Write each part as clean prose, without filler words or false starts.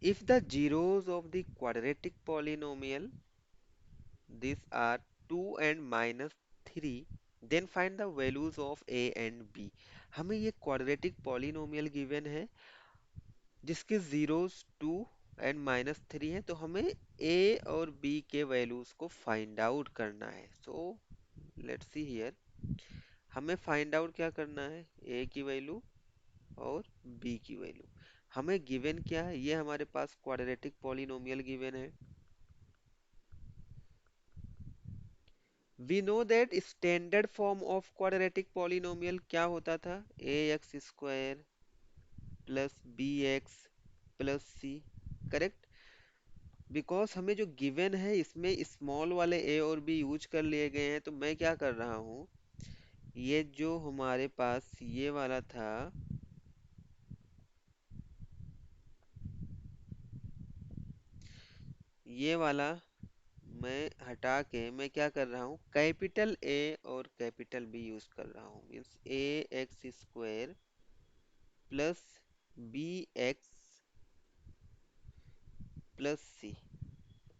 If the zeros of the quadratic polynomial these are 2 and minus 3, then find the values of a and b। हमें ये quadratic polynomial given है जिसके zeros 2 and minus 3 है, तो हमें a और b के वैल्यूज को फाइंड आउट करना है। सो लेट्स सी हियर, हमें फाइंड आउट क्या करना है, a की वैल्यू और b की वैल्यू। हमें गिवन क्या है, ये हमारे पास क्वाड्रेटिक पॉलिनोमियल गिवन है। We know that standard form of quadratic polynomial क्या होता था, A X square plus B X plus C. Correct, because हमें जो गिवन है इसमें स्मॉल वाले ए और बी यूज कर लिए गए हैं, तो मैं क्या कर रहा हूँ, ये जो हमारे पास ये वाला था, ये वाला मैं हटा के मैं क्या कर रहा हूँ, कैपिटल ए और कैपिटल बी यूज कर रहा हूँ। Means A X square plus B X plus C.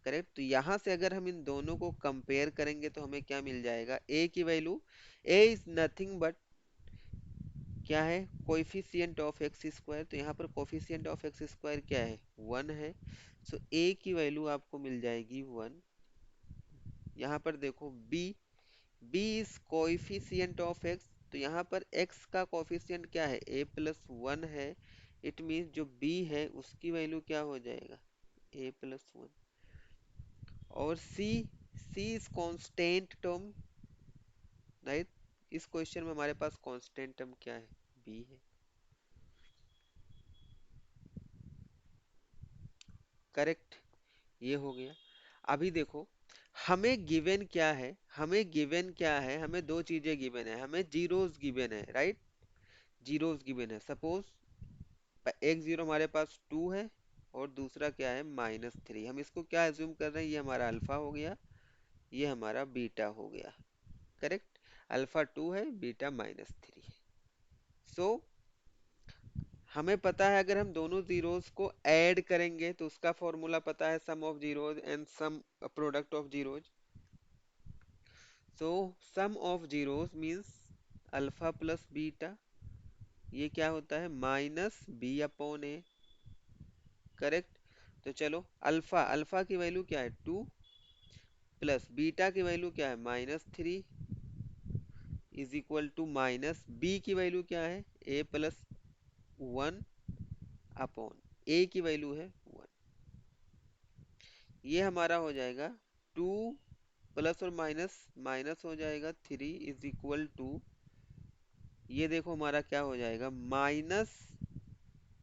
Correct, तो यहाँ से अगर हम इन दोनों को कंपेयर करेंगे तो हमें क्या मिल जाएगा, ए की value, A is nothing but क्या है, कोएफिशिएंट ऑफ एक्स स्क्वायर, तो यहाँ पर कोएफिशिएंट ऑफ एक्स स्क्वायर क्या है, 1 है। सो ए की वैल्यू आपको मिल जाएगी 1। यहाँ पर देखो B, B is coefficient of X, तो यहाँ पर एक्स का कोएफिशिएंट क्या है, ए प्लस 1 है। इट मीन्स जो बी है उसकी वैल्यू क्या हो जाएगा, ए प्लस 1। और सी, सी इज कांस्टेंट टर्म, राइट। इस क्वेश्चन में हमारे पास कांस्टेंट टर्म क्या है, बी है। करेक्ट, ये हो गया। अभी देखो, हमें गिवन क्या है, हमें गिवन क्या है, हमें दो चीजें गिवन है, हमें जीरोस गिवन है, राइट। जीरोस गिवन है। सपोज एक जीरो हमारे पास 2 है और दूसरा क्या है, -3। हम इसको क्या एज्यूम कर रहे हैं, ये हमारा अल्फा हो गया, ये हमारा बीटा हो गया। करेक्ट, अल्फा 2 है, बीटा -3 है। सो हमें पता है अगर हम दोनों जीरोस को ऐड करेंगे तो उसका फॉर्मूला पता है, sum of zeros and sum product of zeros. So sum of zeros means alpha plus beta, ये क्या होता है, -b/a। करेक्ट, तो चलो अल्फा, अल्फा की वैल्यू क्या है 2, प्लस बीटा की वैल्यू क्या है -3, is equal to minus B की वैल्यू क्या है, a प्लस 1 अपॉन ए की वैल्यू है 1। ये हमारा हो जाएगा 2 प्लस और माइनस, माइनस हो जाएगा 3 इज इक्वल टू, ये देखो हमारा क्या हो जाएगा, माइनस,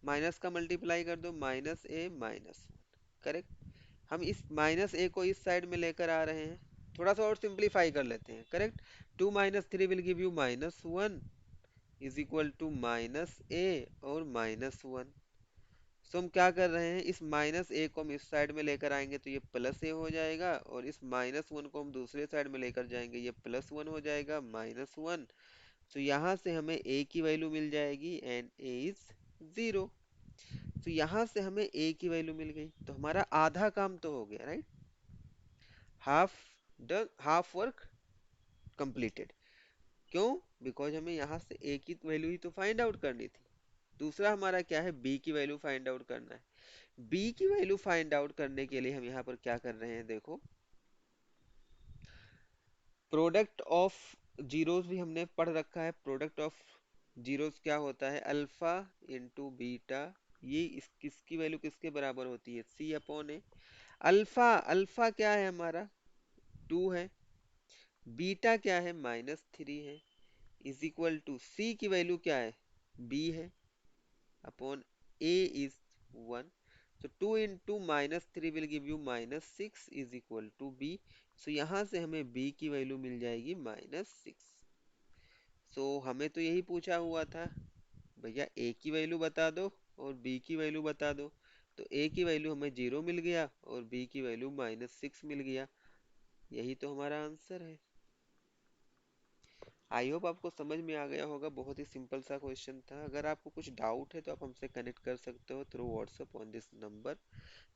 माइनस का मल्टीप्लाई कर दो, -a -1। करेक्ट, हम इस -a को इस साइड में लेकर आ रहे हैं, थोड़ा सा और सिंप्लीफाई कर लेते हैं। Correct, 2 - 3 will give you -1 is equal to -a और -1। सो हम क्या कर रहे हैं, इस -a को हम इस साइड में लेकर आएंगे तो ये +a हो जाएगा, और इस -1 को हम दूसरे साइड में लेकर जाएंगे, ये +1 हो जाएगा, -1। तो यहाँ से हमें a की वैल्यू मिल जाएगी एंड a इज 0। तो यहाँ से हमें a की वैल्यू मिल गई, तो हमारा आधा काम तो हो गया, right. Half done, half work completed. क्यों, बिकॉज हमें यहाँ से a की वैल्यू ही तो फाइंड आउट करनी थी। दूसरा हमारा क्या है, b की वैल्यू फाइंड आउट करना है। b की वैल्यू फाइंड आउट करने के लिए हम यहाँ पर क्या कर रहे हैं, देखो प्रोडक्ट ऑफ जीरोस भी हमने पढ़ रखा है। प्रोडक्ट ऑफ जीरोस क्या होता है, अल्फा इंटू बीटा, ये किसकी वैल्यू किसके बराबर होती है, c/a। अल्फा, अल्फा क्या है हमारा 2 है, बीटा क्या है -3 है, इज इक्वल टू सी की वैल्यू क्या है, b है, अपॉन a इज 1। तो 2 into -3 will give you -6 is equal to b। So यहाँ से हमें b की वैल्यू मिल जाएगी -6। सो हमें तो यही पूछा हुआ था, भैया a की वैल्यू बता दो और b की वैल्यू बता दो। तो a की वैल्यू हमें 0 मिल गया और b की वैल्यू -6 मिल गया। यही तो हमारा आंसर है। आई होप आपको समझ में आ गया होगा, बहुत ही सिंपल सा क्वेश्चन था। अगर आपको कुछ डाउट है तो आप हमसे कनेक्ट कर सकते हो through WhatsApp on this number.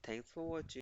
Thanks for watching.